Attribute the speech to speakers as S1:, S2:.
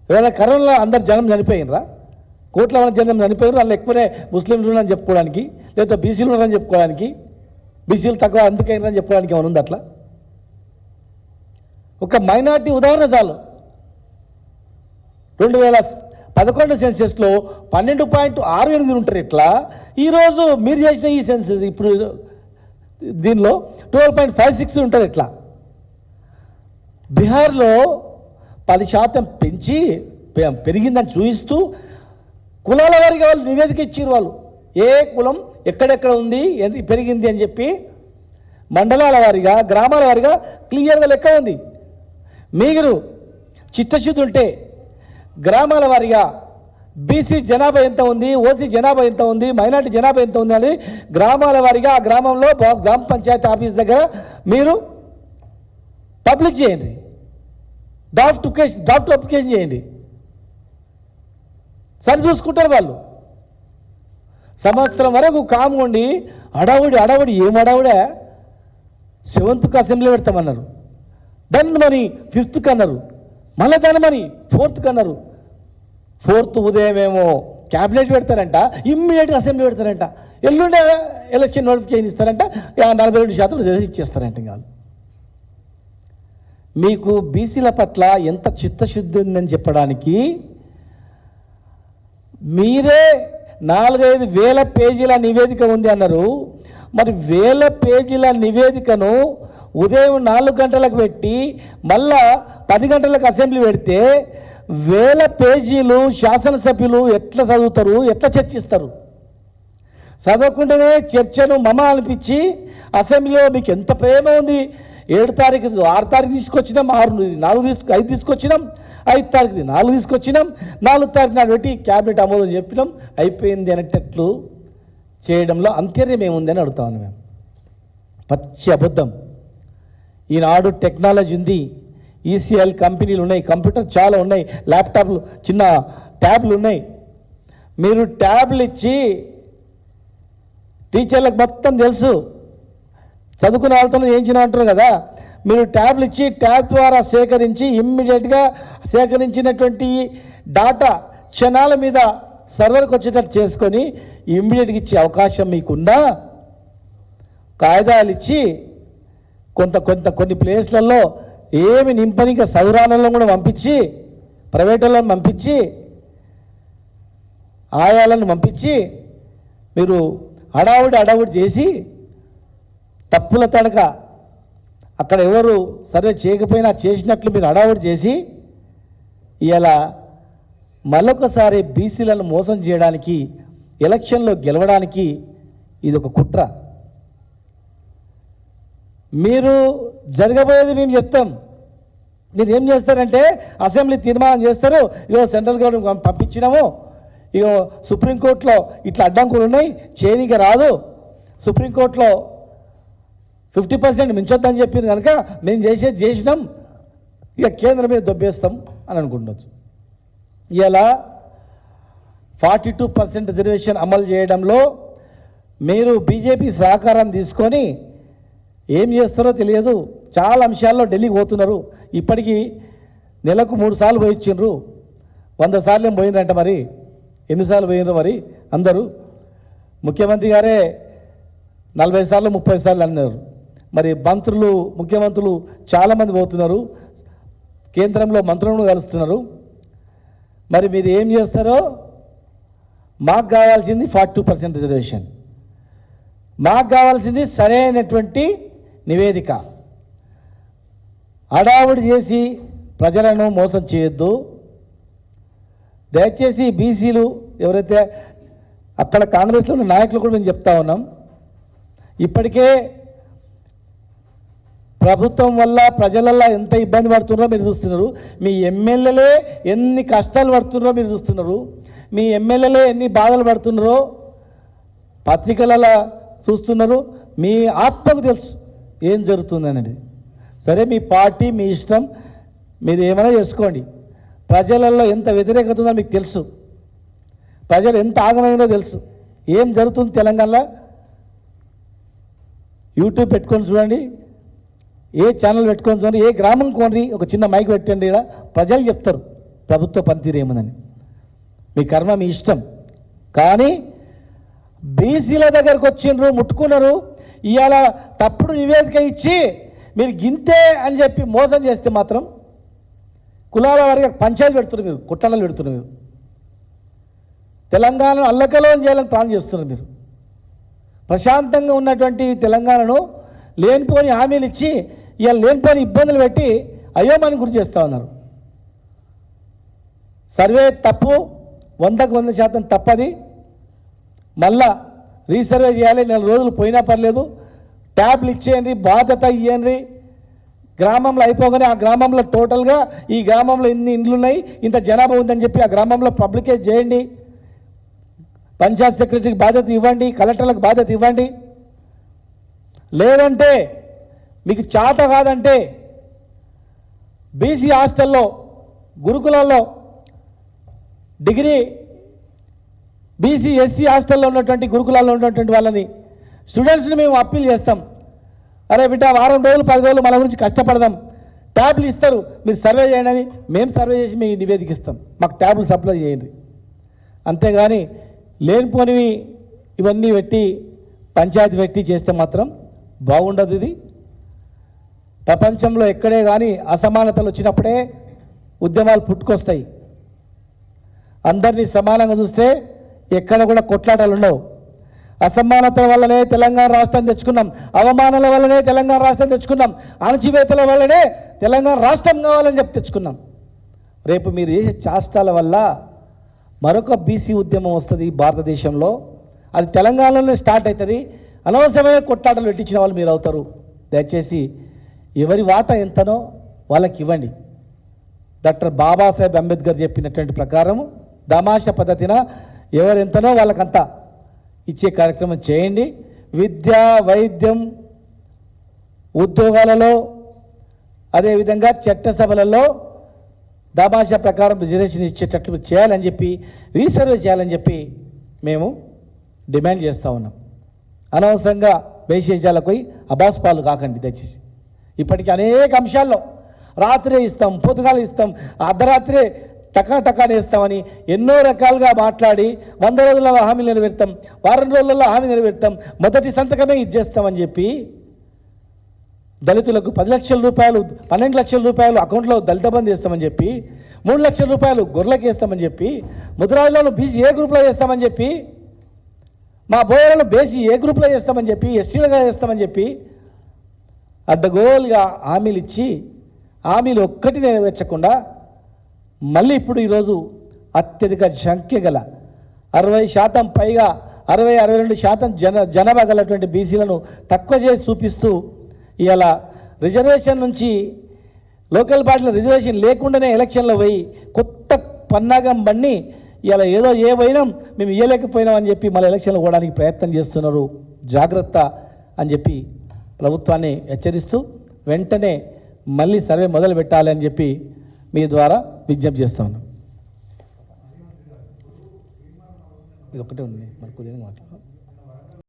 S1: ఏదైనా కరోనాలో అందరు జనం చనిపోయినరా? కోట్ల మంది జనం చనిపోయారు. వాళ్ళు ఎక్కువనే ముస్లింలు ఉన్నారని చెప్పుకోవడానికి, లేదా బీసీలు ఉన్నారని చెప్పుకోవడానికి, బీసీలు తక్కువ అందుకైనారని చెప్పుకోవడానికి ఏమైనా ఉంది అట్లా? ఒక మైనార్టీ ఉదాహరణ చాలు. 2011 సెన్సెస్లో 12.68 ఉంటారు. ఇట్లా ఈరోజు మీరు చేసిన ఈ సెన్సెస్ ఇప్పుడు దీనిలో 12.56 ఉంటారు. ఇట్లా బీహార్లో 10% పెంచి పెరిగిందని చూపిస్తూ కులాల వారికి వాళ్ళు నివేదిక ఇచ్చారు. వాళ్ళు ఏ కులం ఎక్కడెక్కడ ఉంది, ఎంత పెరిగింది అని చెప్పి మండలాల వారిగా, గ్రామాల వారిగా క్లియర్గా లెక్క ఉంది. మీరు చిత్తశుద్ధి ఉంటే గ్రామాల వారిగా బీసీ జనాభా ఎంత ఉంది, ఓసీ జనాభా ఎంత ఉంది, మైనార్టీ జనాభా ఎంత ఉంది అని గ్రామాల వారిగా ఆ గ్రామంలో గ్రామ పంచాయతీ ఆఫీస్ దగ్గర మీరు పబ్లిక్ చేయండి, డ్రాఫ్ట్ అప్లికేషన్ చేయండి. సరి చూసుకుంటారు వాళ్ళు. సంవత్సరం వరకు కాముండి అడవుడి ఏం అడవుడే 7th అసెంబ్లీ పెడతామన్నారు, దాన్ని మరి 5th అన్నారు, మళ్ళీ దాన్ని మరి 4th అన్నారు. 4th ఉదయమేమో క్యాబినెట్ పెడతారంట, ఇమ్మీడియట్గా అసెంబ్లీ పెడతారంట, ఎల్లుండే ఎలక్షన్ నోటిఫికేషన్ ఇస్తారంట, 42% ఇచ్చేస్తారంట. ఇంకా మీకు బీసీల పట్ల ఎంత చిత్తశుద్ధి ఉందని చెప్పడానికి మీరే 4-5 వేల పేజీల నివేదిక ఉంది అన్నారు. మరి 1000 పేజీల నివేదికను ఉదయం 4 గంటలకు పెట్టి మళ్ళా 10 గంటలకు అసెంబ్లీ పెడితే 1000 పేజీలు శాసనసభ్యులు ఎట్లా చదువుతారు, ఎట్లా చర్చిస్తారు? చదవకుండానే చర్చను మమ అనిపించి అసెంబ్లీలో మీకు ఎంత ప్రేమ ఉంది, 7 తారీఖు 6 తారీఖు తీసుకొచ్చినాం, 5 తీసుకొచ్చినాం, 5 తారీఖు 4 తీసుకొచ్చినాం, 4 తారీఖు నాడు పెట్టి క్యాబినెట్ ఆమోదం చెప్పినాం, అయిపోయింది అనేటట్లు చేయడంలో అంతర్యం ఏముంది అని అడుగుతాను మేము. పచ్చి అబద్ధం. ఈనాడు టెక్నాలజీ ఉంది, ఈసీఎల్ కంపెనీలు ఉన్నాయి, కంప్యూటర్ చాలా ఉన్నాయి, ల్యాప్టాప్లు, చిన్న ట్యాబ్లు ఉన్నాయి. మీరు ట్యాబ్లు ఇచ్చి టీచర్లకు మొత్తం తెలుసు, చదువుకునే వాళ్ళతో చేయించిన అంటారు కదా, మీరు ట్యాబ్లు ఇచ్చి ట్యాబ్ ద్వారా సేకరించి ఇమ్మీడియట్గా సేకరించినటువంటి డాటా క్షణాల మీద సర్వర్కి వచ్చేటట్టు చేసుకొని ఇమ్మీడియట్గా ఇచ్చే అవకాశం మీకుందా? కాయిదాలు ఇచ్చి కొన్ని ప్లేస్లలో ఏమి నింపనిక సౌరాలలో కూడా పంపించి, ప్రైవేటులను పంపించి, ఆయాలను పంపించి మీరు అడావుడి చేసి తప్పుల తడక అక్కడ ఎవరు సర్వే చేయకపోయినా చేసినట్లు మీరు అడావుడి చేసి ఇలా మరొకసారి బీసీలను మోసం చేయడానికి, ఎలక్షన్లో గెలవడానికి ఇది ఒక కుట్ర. మీరు జరగబోయేది మేము చెప్తాం. మీరు ఏం చేస్తారంటే అసెంబ్లీ తీర్మానం చేస్తారు, ఇగో సెంట్రల్ గవర్నమెంట్ పంపించినాము, ఇగో సుప్రీంకోర్టులో ఇట్లా అడ్డంకులు ఉన్నాయి, చేయనీకి రాదు, సుప్రీంకోర్టులో 50% మించొద్దని చెప్పింది కనుక మేము చేసినాం, ఇక కేంద్రం మీద దొబ్బేస్తాం అని అనుకుండొచ్చు. ఇలా 42% రిజర్వేషన్ అమలు చేయడంలో మీరు బీజేపీ సహకారం తీసుకొని ఏం చేస్తారో తెలియదు. చాలా అంశాల్లో ఢిల్లీకి పోతున్నారు. ఇప్పటికీ నెలకు 3 సార్లు పోయి ఇచ్చిండ్రు, 100 సార్లు పోయినరంట. మరి ఎన్నిసార్లు పోయినరు? మరి అందరూ ముఖ్యమంత్రి గారే 40 సార్లు 30 సార్లు అన్నారు. మరి మంత్రులు, ముఖ్యమంత్రులు చాలామంది పోతున్నారు, కేంద్రంలో మంత్రులను కలుస్తున్నారు. మరి మీరు ఏం చేస్తారో? మాకు కావాల్సింది 42% రిజర్వేషన్, మాకు కావాల్సింది సరైనటువంటి నివేదిక. అడావుడి చేసి ప్రజలను మోసం చేయొద్దు. దయచేసి బీసీలు ఎవరైతే అక్కడ కాంగ్రెస్లో ఉన్న నాయకులు కూడా మేము చెప్తా ఉన్నాం, ఇప్పటికే ప్రభుత్వం వల్ల ప్రజలల్లో ఎంత ఇబ్బంది పడుతున్నారో మీరు చూస్తున్నారు. మీ ఎమ్మెల్యేలే ఎన్ని కష్టాలు పడుతున్నారో మీరు చూస్తున్నారు. మీ ఎమ్మెల్యేలే ఎన్ని బాధలు పడుతున్నారో పత్రికలలో చూస్తున్నారు. మీ ఆత్మకు తెలుసు ఏం జరుగుతుందనేది. సరే, మీ పార్టీ మీ ఇష్టం, మీరు ఏమైనా చేసుకోండి. ప్రజలలో ఎంత వ్యతిరేకత ఉందో మీకు తెలుసు, ప్రజలు ఎంత ఆగమైందో తెలుసు. ఏం జరుగుతుంది తెలంగాణలో యూట్యూబ్ పెట్టుకొని చూడండి, ఏ ఛానల్ పెట్టుకొని చూడండి, ఏ గ్రామం కోండి, ఒక చిన్న మైక్ పెట్టండి, ఇక్కడ ప్రజలు చెప్తారు ప్రభుత్వ పనితీరు ఏముందని. మీ కర్మ మీ ఇష్టం. కానీ బీసీల దగ్గరకు వచ్చిండ్రు, ముట్టుకున్నారు. ఇవాళ తప్పుడు నివేదిక ఇచ్చి మీరు గింతే అని చెప్పి మోసం చేస్తే మాత్రం కులాల వారికి పంచాయతీ పెడుతున్నారు, మీరు కుట్రలు పెడుతున్నారు. మీరు తెలంగాణను అల్లకలోని చేయాలని ప్లాన్ చేస్తున్నారు. మీరు ప్రశాంతంగా ఉన్నటువంటి తెలంగాణను లేనిపోని హామీలు ఇచ్చి ఇవాళ లేనిపోని ఇబ్బందులు పెట్టి అయోమయానికి గురి చేస్తూ ఉన్నారు. సర్వే తప్పు, 100% తప్పది. మళ్ళా రీసర్వే చేయాలి. 4 రోజులు పోయినా పర్లేదు. ట్యాబ్లు ఇచ్చేయండి, బాధ్యత ఇవ్వండి. గ్రామంలో అయిపోగానే ఆ గ్రామంలో టోటల్గా ఈ గ్రామంలో ఇన్ని ఇండ్లు ఉన్నాయి, ఇంత జనాభా ఉందని చెప్పి ఆ గ్రామంలో పబ్లికేట్ చేయండి. పంచాయత్ సెక్రటరీకి బాధ్యత ఇవ్వండి, కలెక్టర్లకు బాధ్యత ఇవ్వండి. లేదంటే మీకు చేత కాదంటే బీసీ హాస్టల్లో, గురుకులాల్లో, డిగ్రీ బీసీ ఎస్సీ హాస్టల్లో ఉన్నటువంటి గురుకులాల్లో ఉన్నటువంటి వాళ్ళని స్టూడెంట్స్ని మేము అప్పీల్ చేస్తాం. అరే బిడ్డ, వారం రోజులు 10 రోజులు మన గురించి కష్టపడదాం, ట్యాబ్లు ఇస్తారు, మీరు సర్వే చేయండి అని మేము సర్వే చేసి మీకు నివేదిక ఇస్తాం, మాకు ట్యాబ్లు సప్లై చేయండి. అంతేగాని లేనిపోనివి ఇవన్నీ పెట్టి పంచాయతీ పెట్టి చేస్తే మాత్రం బాగుండదు. ఇది ప్రపంచంలో ఎక్కడే కానీ అసమానతలు వచ్చినప్పుడే ఉద్యమాలు పుట్టుకొస్తాయి. అందరినీ సమానంగా చూస్తే ఎక్కడ కూడా కొట్లాటలు ఉండవు. అసమానతల వల్లనే తెలంగాణ రాష్ట్రం తెచ్చుకున్నాం, అవమానాల వల్లనే తెలంగాణ రాష్ట్రం తెచ్చుకున్నాం, అణచివేతల వల్లనే తెలంగాణ రాష్ట్రం కావాలని చెప్పి తెచ్చుకున్నాం. రేపు మీరు చేసే చేష్టాల వల్ల మరొక బీసీ ఉద్యమం వస్తుంది భారతదేశంలో. అది తెలంగాణలోనే స్టార్ట్ అవుతుంది. అనవసరమైన కొట్లాటలు పెట్టించిన వాళ్ళు మీరు అవుతారు. దయచేసి ఎవరి వాటా ఎంతనో వాళ్ళకి ఇవ్వండి. డాక్టర్ బాబాసాహెబ్ అంబేద్కర్ చెప్పినటువంటి ప్రకారం దామాష పద్ధతిన ఎవరెంతనో వాళ్ళకంతా ఇచ్చే కార్యక్రమం చేయండి. విద్య, వైద్యం, ఉద్యోగాలలో, అదేవిధంగా చట్టసభలలో దామాషా ప్రకారం రిజర్వేషన్ ఇచ్చేటట్లు చేయాలని చెప్పి, రీసర్వే చేయాలని చెప్పి మేము డిమాండ్ చేస్తూ ఉన్నాం. అనవసరంగా విశేషాలకు పోయి అబాస్పాలు కాకండి దయచేసి. ఇప్పటికీ అనేక అంశాల్లో రాత్రే ఇస్తాం, పొద్దుగాలు ఇస్తాం, అర్ధరాత్రే టకాటకాని ఇస్తామని ఎన్నో రకాలుగా మాట్లాడి 100 రోజుల్లో హామీ నెరవేర్తాం, వారం రోజులలో హామీ నెరవేర్తాం, మొదటి సంతకమే ఇచ్చేస్తామని చెప్పి దళితులకు 10 లక్షల రూపాయలు, 12 లక్షల రూపాయలు అకౌంట్లో దళిత బంధు వేస్తామని చెప్పి, 3 లక్షల రూపాయలు గొర్రెలకు వేస్తామని చెప్పి, ముద్రాజులను బీసీ ఏ గ్రూప్లో వేస్తామని చెప్పి, మా బోయలను బీసీ ఏ గ్రూప్లో వేస్తామని చెప్పి, ఎస్సీలుగా వేస్తామని చెప్పి అడ్డగోలుగా హామీలు ఇచ్చి హామీలు ఒక్కటి నెరవేర్చకుండా మళ్ళీ ఇప్పుడు ఈరోజు అత్యధిక సంఖ్య గల 60% పైగా 60-62% జనాభా గలటువంటి బీసీలను తక్కువ చేసి చూపిస్తూ ఇవాళ రిజర్వేషన్ నుంచి లోకల్ బాడీలో రిజర్వేషన్ లేకుండానే ఎలక్షన్లో పోయి కొత్త పన్నాగం బండి ఇవాళ ఏదో ఏమైనా మేము ఇవ్వలేకపోయినామని చెప్పి మళ్ళీ ఎలక్షన్లు పోవడానికి ప్రయత్నం చేస్తున్నారు. జాగ్రత్త అని చెప్పి ప్రభుత్వాన్ని హెచ్చరిస్తూ వెంటనే మళ్ళీ సర్వే మొదలు పెట్టాలని చెప్పి మీ ద్వారా విజ్ఞప్తి చేస్తా ఉన్నాం. ఇది ఒకటే ఉంది, మరి కొద్దిగా మాట్లాడు.